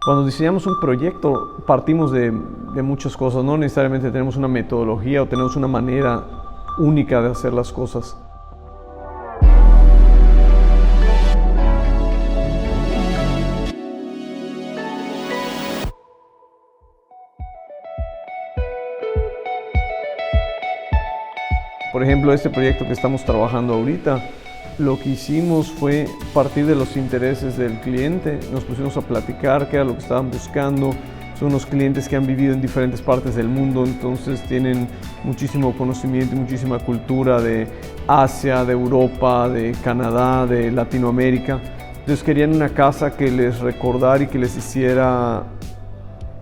Cuando diseñamos un proyecto partimos de muchas cosas, no necesariamente tenemos una metodología o tenemos una manera única de hacer las cosas. Por ejemplo, este proyecto que estamos trabajando ahorita, lo que hicimos fue partir de los intereses del cliente, nos pusimos a platicar qué era lo que estaban buscando. Son unos clientes que han vivido en diferentes partes del mundo, entonces tienen muchísimo conocimiento y muchísima cultura de Asia, de Europa, de Canadá, de Latinoamérica. Entonces querían una casa que les recordara y que les hiciera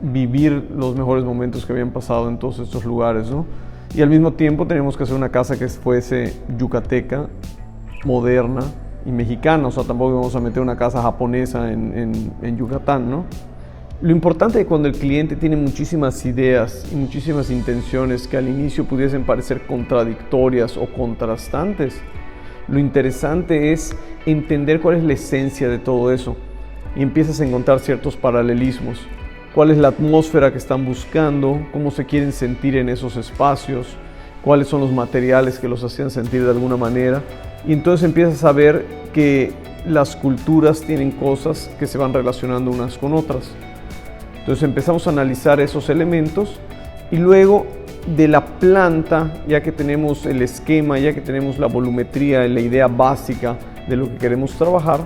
vivir los mejores momentos que habían pasado en todos estos lugares, ¿no? Y al mismo tiempo teníamos que hacer una casa que fuese yucateca, moderna y mexicana, o sea, tampoco íbamos a meter una casa japonesa en Yucatán, ¿no? Lo importante es cuando el cliente tiene muchísimas ideas y muchísimas intenciones que al inicio pudiesen parecer contradictorias o contrastantes, lo interesante es entender cuál es la esencia de todo eso y empiezas a encontrar ciertos paralelismos. Cuál es la atmósfera que están buscando, cómo se quieren sentir en esos espacios, cuáles son los materiales que los hacían sentir de alguna manera. Y entonces empiezas a ver que las culturas tienen cosas que se van relacionando unas con otras. Entonces empezamos a analizar esos elementos y luego de la planta, ya que tenemos el esquema, ya que tenemos la volumetría, la idea básica de lo que queremos trabajar,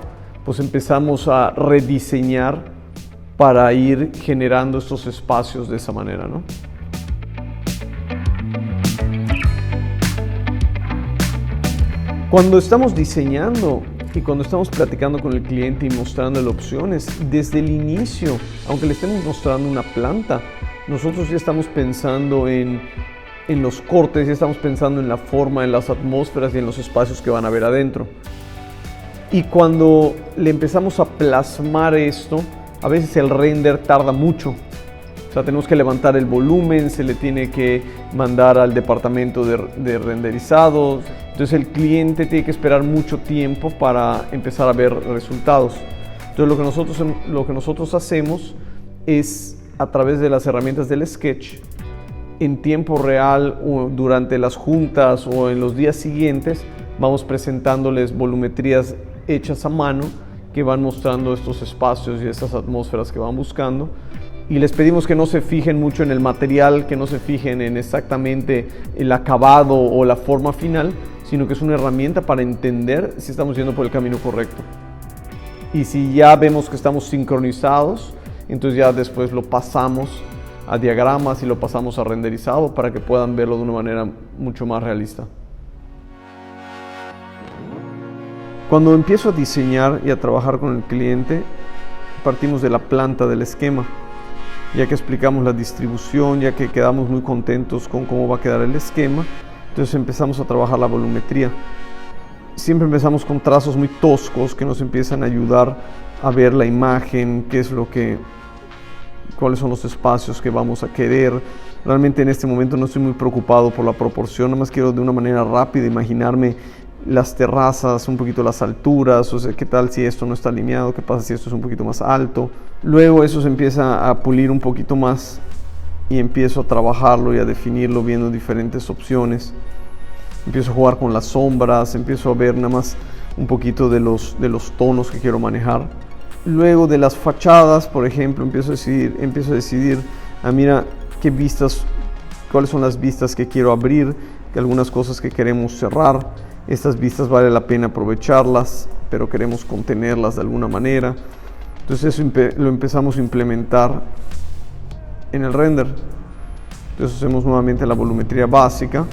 pues empezamos a rediseñar para ir generando estos espacios de esa manera, ¿no? Cuando estamos diseñando y cuando estamos platicando con el cliente y mostrándole opciones, desde el inicio, aunque le estemos mostrando una planta, nosotros ya estamos pensando en los cortes, ya estamos pensando en la forma, en las atmósferas y en los espacios que van a ver adentro. Y cuando le empezamos a plasmar esto, a veces el render tarda mucho. O sea, tenemos que levantar el volumen, se le tiene que mandar al departamento de renderizado. Entonces el cliente tiene que esperar mucho tiempo para empezar a ver resultados. Entonces lo que nosotros hacemos es, a través de las herramientas del Sketch, en tiempo real o durante las juntas o en los días siguientes, vamos presentándoles volumetrías hechas a mano que van mostrando estos espacios y estas atmósferas que van buscando. Y les pedimos que no se fijen mucho en el material, que no se fijen en exactamente el acabado o la forma final, sino que es una herramienta para entender si estamos yendo por el camino correcto. Y si ya vemos que estamos sincronizados, entonces ya después lo pasamos a diagramas y lo pasamos a renderizado para que puedan verlo de una manera mucho más realista. Cuando empiezo a diseñar y a trabajar con el cliente, partimos de la planta del esquema. Ya que explicamos la distribución, ya que quedamos muy contentos con cómo va a quedar el esquema, entonces empezamos a trabajar la volumetría. Siempre empezamos con trazos muy toscos que nos empiezan a ayudar a ver la imagen, cuáles son los espacios que vamos a querer. Realmente en este momento no estoy muy preocupado por la proporción, nada más quiero de una manera rápida imaginarme las terrazas, un poquito las alturas, o sea, qué tal si esto no está alineado, qué pasa si esto es un poquito más alto. Luego eso se empieza a pulir un poquito más y empiezo a trabajarlo y a definirlo viendo diferentes opciones. Empiezo a jugar con las sombras, empiezo a ver nada más un poquito de los tonos que quiero manejar. Luego de las fachadas, por ejemplo, empiezo a decidir, mira, cuáles son las vistas que quiero abrir, algunas cosas que queremos cerrar. Estas vistas vale la pena aprovecharlas, pero queremos contenerlas de alguna manera. Entonces eso lo empezamos a implementar en el render. Entonces hacemos nuevamente la volumetría básica,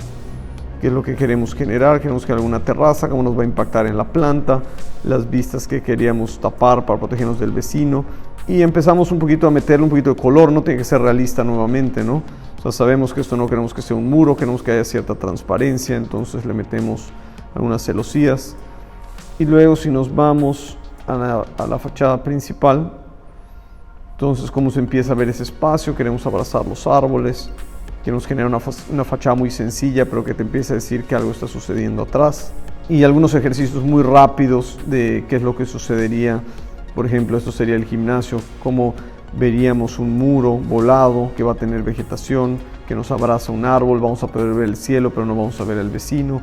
que es lo que queremos generar. Queremos que alguna terraza, cómo nos va a impactar en la planta, las vistas que queríamos tapar para protegernos del vecino. Y empezamos un poquito a meterle un poquito de color, no tiene que ser realista nuevamente, ¿no? O sea, sabemos que esto no queremos que sea un muro, queremos que haya cierta transparencia, entonces le metemos algunas celosías. Y luego si nos vamos a la fachada principal, entonces cómo se empieza a ver ese espacio, queremos abrazar los árboles, queremos generar una fachada muy sencilla pero que te empiece a decir que algo está sucediendo atrás. Y algunos ejercicios muy rápidos de qué es lo que sucedería. Por ejemplo, esto sería el gimnasio, cómo veríamos un muro volado que va a tener vegetación, que nos abraza un árbol, vamos a poder ver el cielo, pero no vamos a ver al vecino.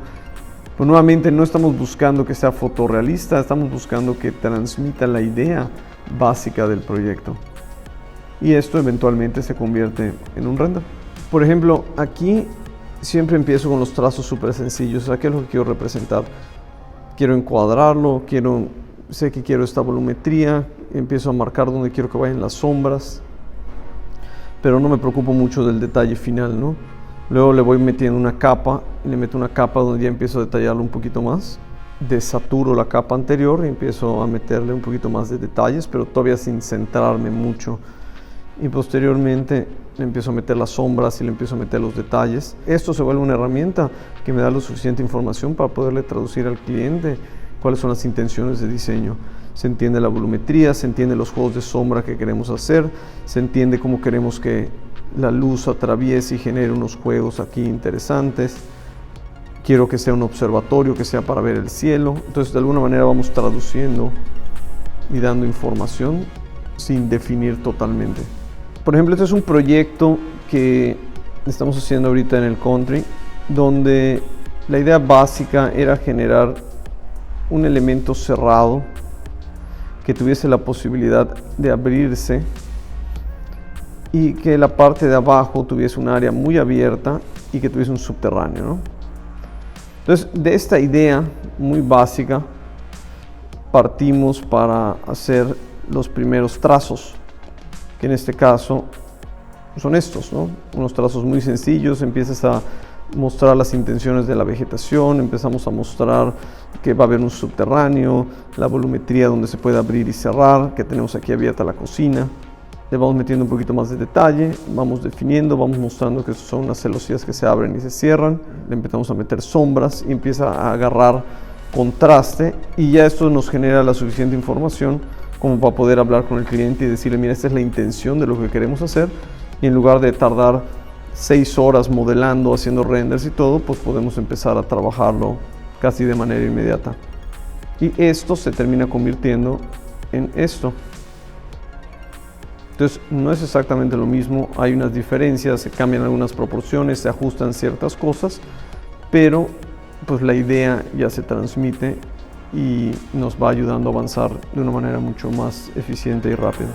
Pues nuevamente no estamos buscando que sea fotorrealista, estamos buscando que transmita la idea básica del proyecto. Y esto eventualmente se convierte en un render. Por ejemplo, aquí siempre empiezo con los trazos súper sencillos. ¿Qué es lo que quiero representar? Quiero encuadrarlo, sé que quiero esta volumetría, empiezo a marcar donde quiero que vayan las sombras, pero no me preocupo mucho del detalle final, ¿no? Luego le voy metiendo una capa, le meto una capa donde ya empiezo a detallarlo un poquito más. Desaturo la capa anterior y empiezo a meterle un poquito más de detalles, pero todavía sin centrarme mucho. Y posteriormente le empiezo a meter las sombras y le empiezo a meter los detalles. Esto se vuelve una herramienta que me da la suficiente información para poderle traducir al cliente cuáles son las intenciones de diseño. Se entiende la volumetría, se entiende los juegos de sombra que queremos hacer, se entiende cómo queremos que la luz atraviese y genere unos juegos aquí interesantes. Quiero que sea un observatorio, que sea para ver el cielo. Entonces, de alguna manera vamos traduciendo y dando información sin definir totalmente. Por ejemplo, este es un proyecto que estamos haciendo ahorita en el country, donde la idea básica era generar un elemento cerrado que tuviese la posibilidad de abrirse y que la parte de abajo tuviese un área muy abierta y que tuviese un subterráneo, ¿no? Entonces, de esta idea muy básica partimos para hacer los primeros trazos, que en este caso son estos, ¿no? Unos trazos muy sencillos. Empiezas a mostrar las intenciones de la vegetación, empezamos a mostrar que va a haber un subterráneo, la volumetría donde se puede abrir y cerrar, que tenemos aquí abierta la cocina. Le vamos metiendo un poquito más de detalle, vamos definiendo, vamos mostrando que son unas celosías que se abren y se cierran. Le empezamos a meter sombras y empieza a agarrar contraste, y ya esto nos genera la suficiente información como para poder hablar con el cliente y decirle: mira, esta es la intención de lo que queremos hacer, y en lugar de tardar 6 horas modelando, haciendo renders y todo, pues podemos empezar a trabajarlo casi de manera inmediata. Y esto se termina convirtiendo en esto. Entonces, no es exactamente lo mismo, hay unas diferencias, se cambian algunas proporciones, se ajustan ciertas cosas, pero pues la idea ya se transmite y nos va ayudando a avanzar de una manera mucho más eficiente y rápida.